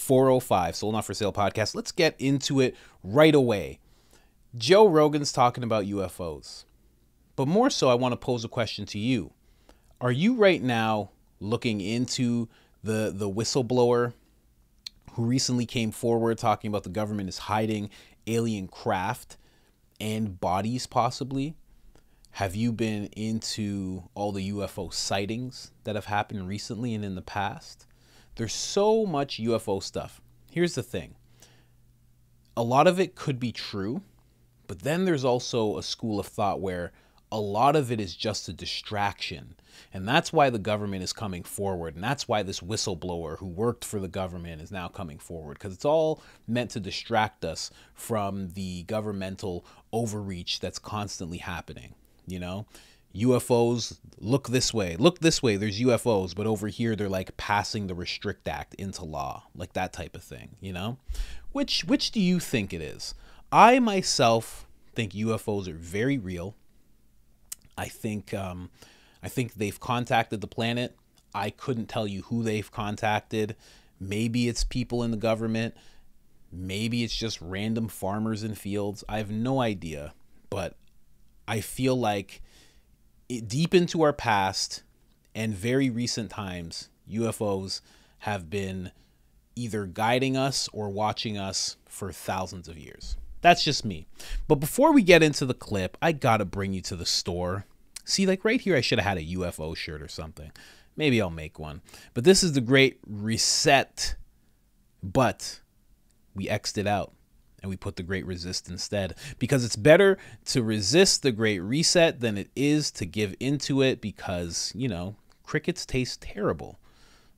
405, Soul Not For Sale podcast. Let's get into it right away. Joe Rogan's talking about UFOs. But more so, I want to pose a question to you. Are you right now looking into the whistleblower who recently came forward talking about the government is hiding alien craft and bodies possibly? Have you been into all the UFO sightings that have happened recently and in the past? There's so much UFO stuff. Here's the thing. A lot of it could be true, but then there's also a school of thought where a lot of it is just a distraction. And that's why the government is coming forward. And that's why this whistleblower who worked for the government is now coming forward. Because it's all meant to distract us from the governmental overreach that's constantly happening. You know, UFOs, look this way, there's UFOs. But over here, they're like passing the Restrict Act into law, like that type of thing, you know, which do you think it is? I myself think UFOs are very real. I think they've contacted the planet. I couldn't tell you who they've contacted. Maybe it's people in the government. Maybe it's just random farmers in fields. I have no idea. But I feel like deep into our past and very recent times, UFOs have been either guiding us or watching us for thousands of years. That's just me. But before we get into the clip, I gotta bring you to the store. See, like right here, I should have had a UFO shirt or something. Maybe I'll make one. But this is the Great Reset. But we X'd it out and we put the Great Resist instead. Because it's better to resist the Great Reset than it is to give into it because, you know, crickets taste terrible.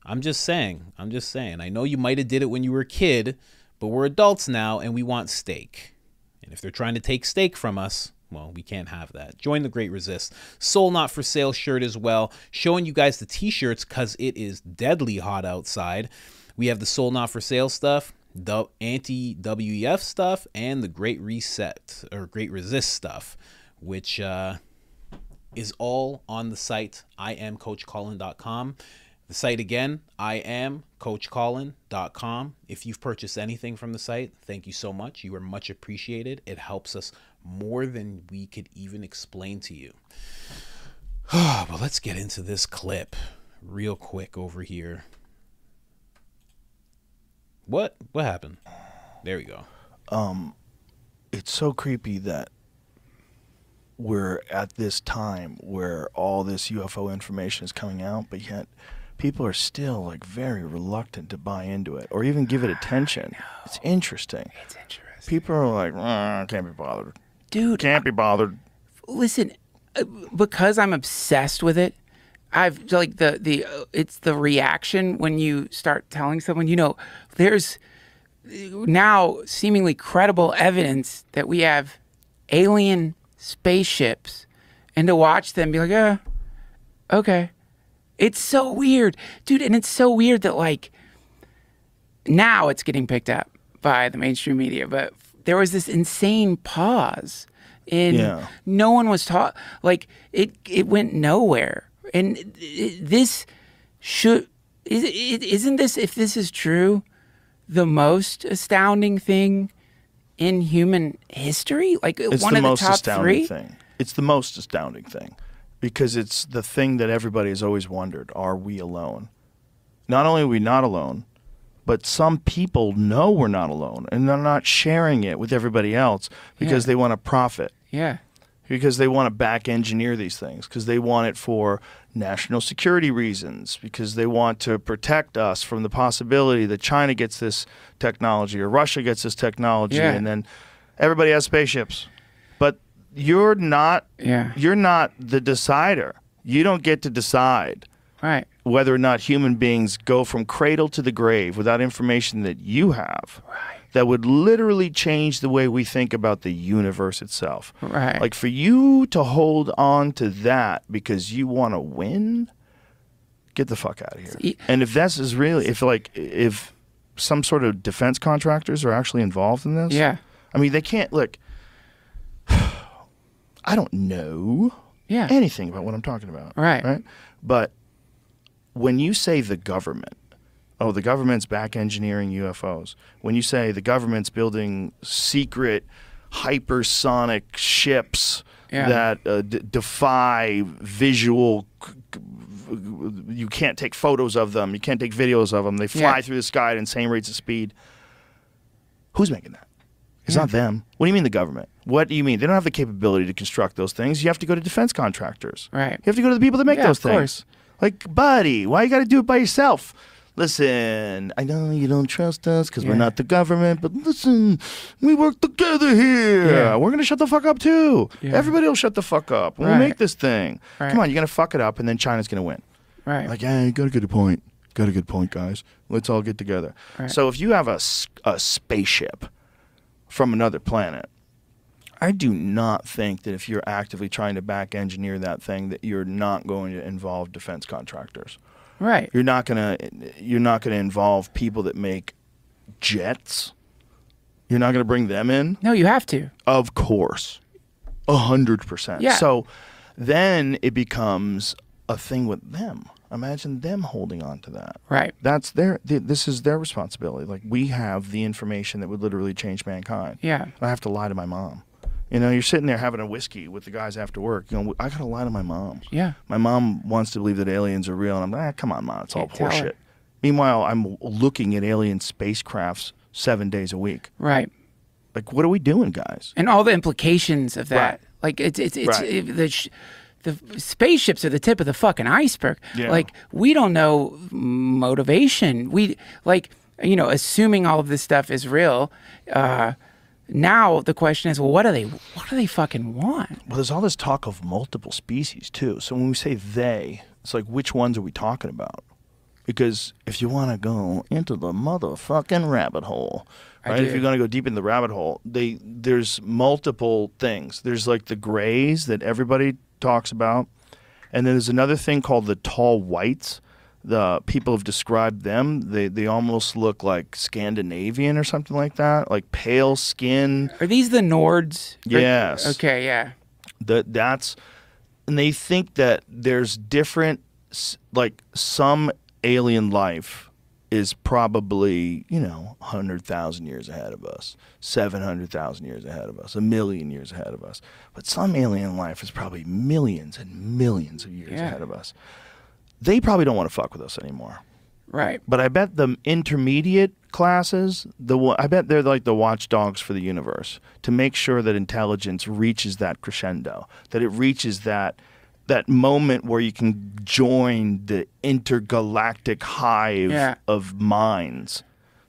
I'm just saying. I know you might have did it when you were a kid, but we're adults now and we want steak. And if they're trying to take steak from us, well, we can't have that. Join the Great Resist. Soul Not For Sale shirt as well. Showing you guys the t-shirts because it is deadly hot outside. We have the Soul Not For Sale stuff, the anti-WEF stuff, and the Great Reset or Great Resist stuff, which is all on the site, IamCoachColin.com. The site again, IamCoachColin.com. If you've purchased anything from the site, thank you so much. You are much appreciated. It helps us more than we could even explain to you. But let's get into this clip real quick over here. What happened? There we go. It's so creepy that we're at this time where all this UFO information is coming out, but yet people are still like very reluctant to buy into it or even give it attention. It's interesting. People are like, can't be bothered. Dude. Can't be bothered. Listen, because I'm obsessed with it, I've like it's the reaction when you start telling someone, you know, there's now seemingly credible evidence that we have alien spaceships, and to watch them be like, okay. It's so weird, dude. And it's so weird that like now it's getting picked up by the mainstream media, but there was this insane pause and no one was taught, like it went nowhere. And this isn't this, if this is true, the most astounding thing in human history? Like it's one of the top three thing. It's the most astounding thing. Because it's the thing that everybody has always wondered, are we alone? Not only are we not alone, but some people know we're not alone, and they're not sharing it with everybody else because they want to profit. Yeah. Because they want to back engineer these things, because they want it for national security reasons, because they want to protect us from the possibility that China gets this technology or Russia gets this technology, and then everybody has spaceships. But you're not the decider. You don't get to decide whether or not human beings go from cradle to the grave without information that you have that would literally change the way we think about the universe itself. Like for you to hold on to that because you want to win, get the fuck out of here. And if this is really, if some sort of defense contractors are actually involved in this, I mean, they can't, look, I don't know anything about what I'm talking about. Right? But when you say the government, oh, the government's back engineering UFOs. When you say the government's building secret hypersonic ships that defy visual, you can't take photos of them, you can't take videos of them, they fly through the sky at insane rates of speed. Who's making that? It's not them. What do you mean the government? What do you mean? They don't have the capability to construct those things. You have to go to defense contractors. Right. You have to go to the people that make those of things. course. Like, buddy, why you got to do it by yourself? Listen, I know you don't trust us because we're not the government, but listen, we work together here. Yeah. We're going to shut the fuck up too. Yeah. Everybody will shut the fuck up. We'll make this thing. Right. Come on, you're going to fuck it up and then China's going to win. Right. Like, you got a good point. Got a good point, guys. Let's all get together. Right. So if you have a spaceship from another planet, I do not think that if you're actively trying to back engineer that thing that you're not going to involve defense contractors. Right. You're not gonna involve people that make jets. You're not gonna bring them in. No, you have to. Of course, 100%. Yeah. So then it becomes a thing with them. Imagine them holding on to that. Right. That's this is their responsibility. Like, we have the information that would literally change mankind. Yeah. I have to lie to my mom. You know, you're sitting there having a whiskey with the guys after work. You know, I gotta lie to my mom. Yeah. My mom wants to believe that aliens are real, and I'm like, come on, Mom, it's all Tell her. horseshit. Meanwhile, I'm looking at alien spacecrafts 7 days a week. Right. Like, what are we doing, guys? And all the implications of that. Right. Like it's Right. the spaceships are the tip of the fucking iceberg. Yeah. Like, we don't know motivation. We assuming all of this stuff is real. Now the question is, well, what do they fucking want? Well, there's all this talk of multiple species too. So when we say they, it's like, which ones are we talking about? Because if you want to go into the motherfucking rabbit hole, right? If you're going to go deep in the rabbit hole, there's multiple things. There's like the grays that everybody talks about, and then there's another thing called the tall whites. The people have described them. They almost look like Scandinavian or something like that, like pale skin. Are these the Nords? Yes. Okay. Yeah. And they think that there's different, like, some alien life is probably, 100,000 years ahead of us, 700,000 years ahead of us, 1,000,000 years ahead of us. But some alien life is probably millions and millions of years ahead of us. They probably don't want to fuck with us anymore. Right. But I bet the intermediate classes, I bet they're like the watchdogs for the universe, to make sure that intelligence reaches that crescendo, that it reaches that moment where you can join the intergalactic hive of minds,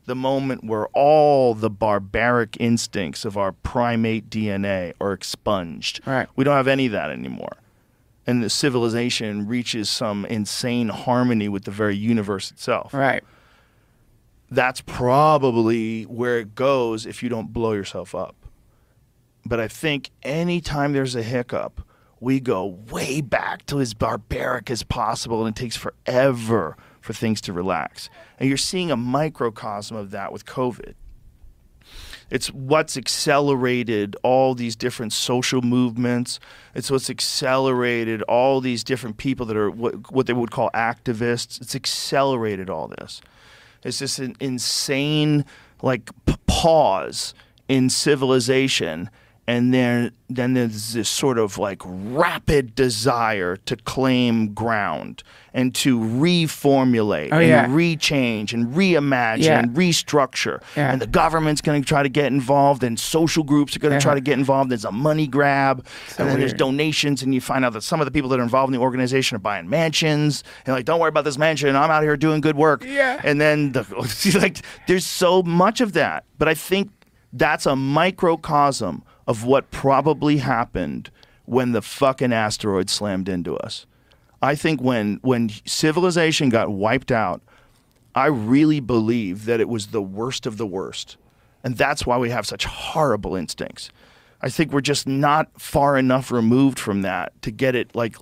the moment where all the barbaric instincts of our primate DNA are expunged. Right. We don't have any of that anymore. And the civilization reaches some insane harmony with the very universe itself. Right. That's probably where it goes if you don't blow yourself up. But I think anytime there's a hiccup, we go way back to as barbaric as possible, and it takes forever for things to relax. And you're seeing a microcosm of that with COVID. It's what's accelerated all these different social movements. It's what's accelerated all these different people that are what they would call activists. It's accelerated all this. It's just an insane, like, pause in civilization. And then there's this sort of like rapid desire to claim ground and to reformulate and rechange and reimagine and restructure. Yeah. And the government's going to try to get involved, and social groups are going to try to get involved. There's a money grab, and then there's donations, and you find out that some of the people that are involved in the organization are buying mansions. And like, don't worry about this mansion. I'm out here doing good work. Yeah. And then there's so much of that. But I think that's a microcosm of what probably happened when the fucking asteroid slammed into us. I think when civilization got wiped out, I really believe that it was the worst of the worst. And that's why we have such horrible instincts. I think we're just not far enough removed from that to get it like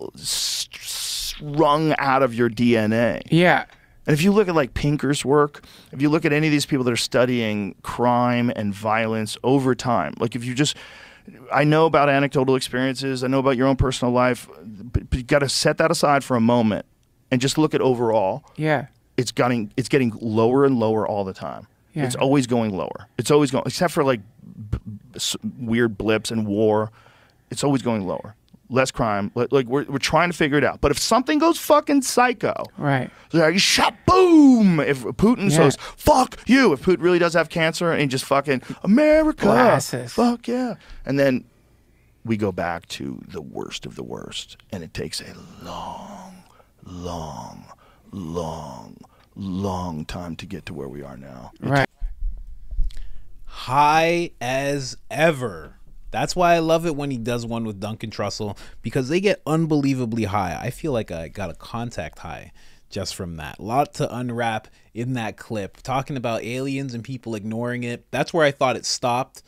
wrung out of your DNA. Yeah. And if you look at like Pinker's work, if you look at any of these people that are studying crime and violence over time, like if you just, I know about anecdotal experiences, I know about your own personal life, but you got to set that aside for a moment and just look at overall. Yeah. it's getting lower and lower all the time. Yeah. It's always going lower. It's always going, except for like weird blips and war. It's always going lower. Less crime. Like we're trying to figure it out. But if something goes fucking psycho, right? Like shot, boom. If Putin says fuck you, if Putin really does have cancer and just fucking America, Glasses. Fuck yeah, and then we go back to the worst of the worst, and it takes a long time to get to where we are now. Right. High as ever. That's why I love it when he does one with Duncan Trussell, because they get unbelievably high. I feel like I got a contact high just from that. A lot to unwrap in that clip, talking about aliens and people ignoring it. That's where I thought it stopped.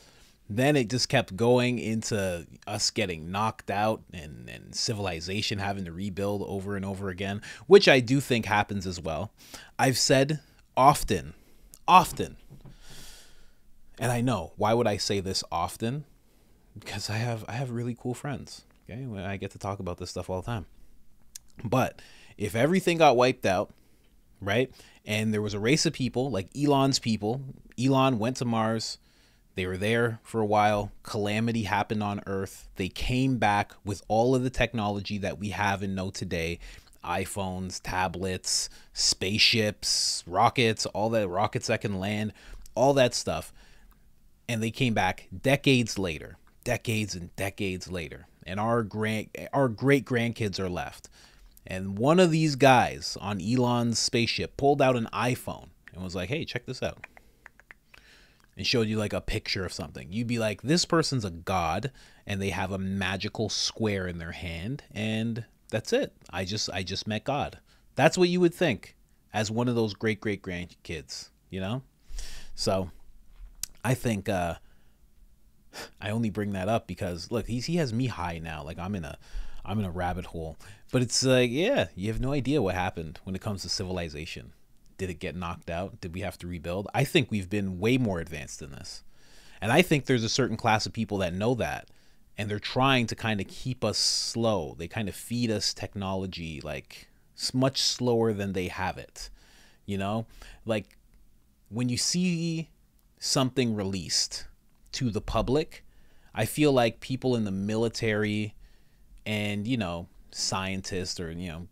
Then it just kept going into us getting knocked out and civilization having to rebuild over and over again, which I do think happens as well. I've said often, and I know, why would I say this often? Because I have really cool friends. Okay, I get to talk about this stuff all the time. But if everything got wiped out, right, and there was a race of people like Elon's people, Elon went to Mars, they were there for a while, calamity happened on Earth, they came back with all of the technology that we have and know today, iPhones, tablets, spaceships, rockets, all that, rockets that can land, all that stuff, and they came back decades and decades later, and our great grandkids are left, and one of these guys on Elon's spaceship pulled out an iPhone and was like, hey, check this out, and showed you like a picture of something. You'd be like, this person's a god, and they have a magical square in their hand, and that's it. I just met God. That's what you would think as one of those great grandkids, you know? So I think I only bring that up because look, he has me high now. Like I'm in a rabbit hole. But it's like, yeah, you have no idea what happened when it comes to civilization. Did it get knocked out? Did we have to rebuild? I think we've been way more advanced than this. And I think there's a certain class of people that know that, and they're trying to kind of keep us slow. They kind of feed us technology like much slower than they have it. You know, like when you see something released to the public, I feel like people in the military and, you know, scientists or, you know,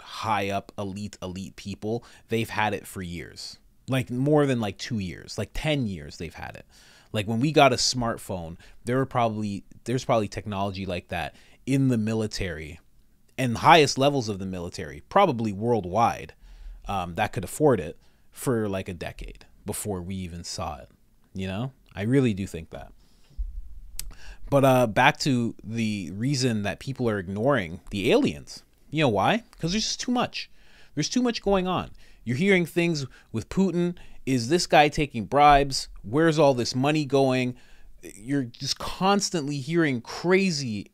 high up elite people, they've had it for years, like more than like 2 years, like 10 years they've had it. Like when we got a smartphone, there's probably technology like that in the military and highest levels of the military, probably worldwide, that could afford it for like a decade before we even saw it. You know, I really do think that. But back to the reason that people are ignoring the aliens. You know why? Because there's just too much. There's too much going on. You're hearing things with Putin. Is this guy taking bribes? Where's all this money going? You're just constantly hearing crazy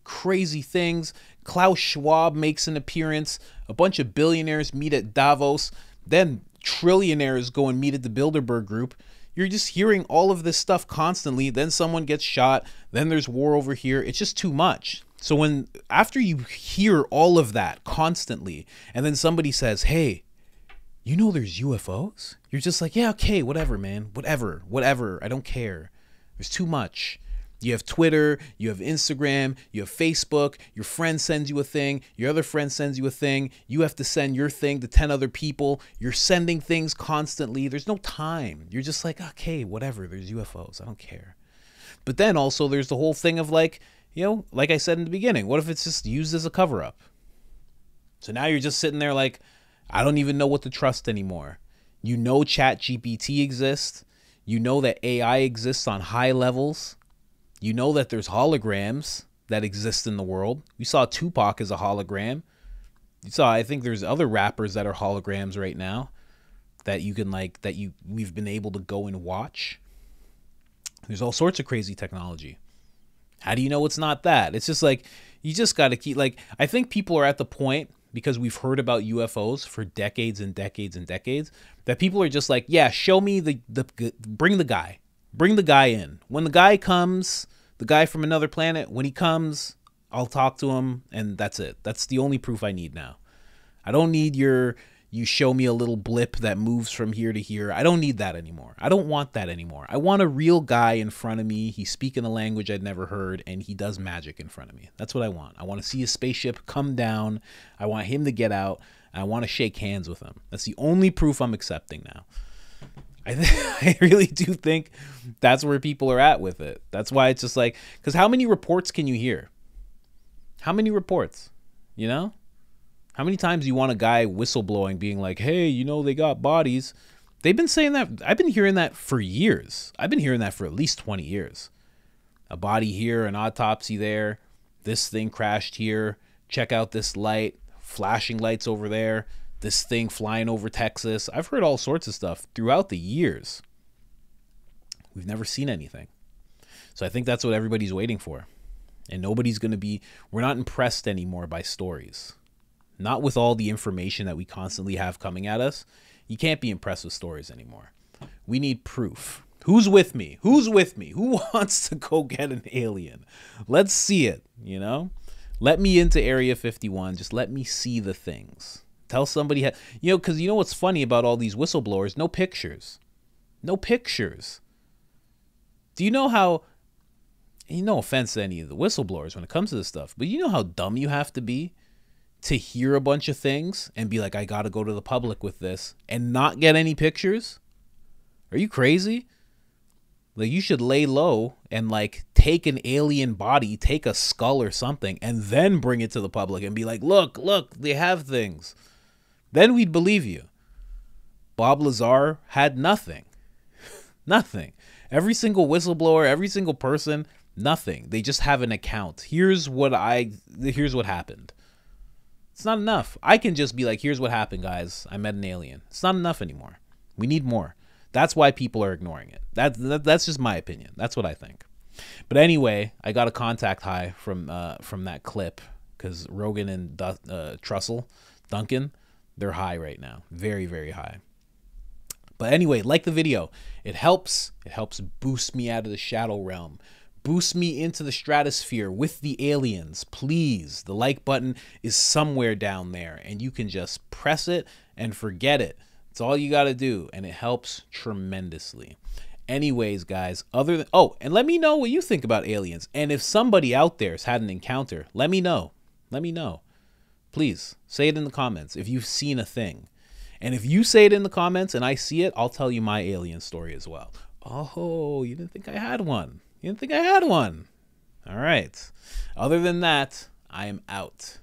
things. Klaus Schwab makes an appearance. A bunch of billionaires meet at Davos. Then trillionaires go and meet at the Bilderberg Group. You're just hearing all of this stuff constantly. Then someone gets shot. Then there's war over here. It's just too much. So after you hear all of that constantly, and then somebody says, hey, you know there's UFOs? You're just like, yeah, okay, whatever, man. Whatever. I don't care. There's too much. You have Twitter, you have Instagram, you have Facebook, your friend sends you a thing, your other friend sends you a thing, you have to send your thing to 10 other people, you're sending things constantly, there's no time. You're just like, okay, whatever, there's UFOs, I don't care. But then also there's the whole thing of like, you know, like I said in the beginning, what if it's just used as a cover-up? So now you're just sitting there like, I don't even know what to trust anymore. You know ChatGPT exists, you know that AI exists on high levels. You know that there's holograms that exist in the world. We saw Tupac as a hologram. I think there's other rappers that are holograms right now that you can we've been able to go and watch. There's all sorts of crazy technology. How do you know it's not that? It's just like, you just got to keep, like, I think people are at the point, because we've heard about UFOs for decades and decades and decades, that people are just like, yeah, show me bring the guy. Bring the guy in. When the guy comes, the guy from another planet, when he comes, I'll talk to him, and that's it. That's the only proof I need now. I don't need your You show me a little blip that moves from here to here. I don't need that anymore. I don't want that anymore. I want a real guy in front of me. He's speaking a language I'd never heard, and he does magic in front of me. That's what I want. I want to see a spaceship come down. I want him to get out. I want to shake hands with him. That's the only proof I'm accepting now. I really do think that's where people are at with it. That's why it's just like, because how many reports can you hear? How many reports? You know? How many times do you want a guy whistleblowing being like, hey, you know, they got bodies? They've been saying that. I've been hearing that for years. I've been hearing that for at least 20 years. A body here, an autopsy there. This thing crashed here. Check out this light. Flashing lights over there. This thing flying over Texas. I've heard all sorts of stuff throughout the years. We've never seen anything. So I think that's what everybody's waiting for. And nobody's going to be, we're not impressed anymore by stories. Not with all the information that we constantly have coming at us. You can't be impressed with stories anymore. We need proof. Who's with me? Who's with me? Who wants to go get an alien? Let's see it, you know? Let me into Area 51. Just let me see the things. Tell somebody, you know, because you know what's funny about all these whistleblowers? No pictures. No pictures. Do you know how, no offense to any of the whistleblowers when it comes to this stuff, but you know how dumb you have to be to hear a bunch of things and be like, I got to go to the public with this and not get any pictures? Are you crazy? Like, you should lay low and like take an alien body, take a skull or something, and then bring it to the public and be like, look, they have things. Then we'd believe you. Bob Lazar had nothing. Nothing. Every single whistleblower, every single person, nothing. They just have an account. Here's what happened. It's not enough. I can just be like, here's what happened, guys. I met an alien. It's not enough anymore. We need more. That's why people are ignoring it. That's just my opinion. That's what I think. But anyway, I got a contact high from that clip because Rogan and Trussell, Duncan, they're high right now. Very, very high. But anyway, like the video. It helps. It helps boost me out of the shadow realm. Boost me into the stratosphere with the aliens, please. The like button is somewhere down there, and you can just press it and forget it. It's all you got to do, and it helps tremendously. Anyways, guys, and let me know what you think about aliens. And if somebody out there has had an encounter, let me know. Let me know. Please, say it in the comments if you've seen a thing. And if you say it in the comments and I see it, I'll tell you my alien story as well. Oh, you didn't think I had one. You didn't think I had one. All right. Other than that, I am out.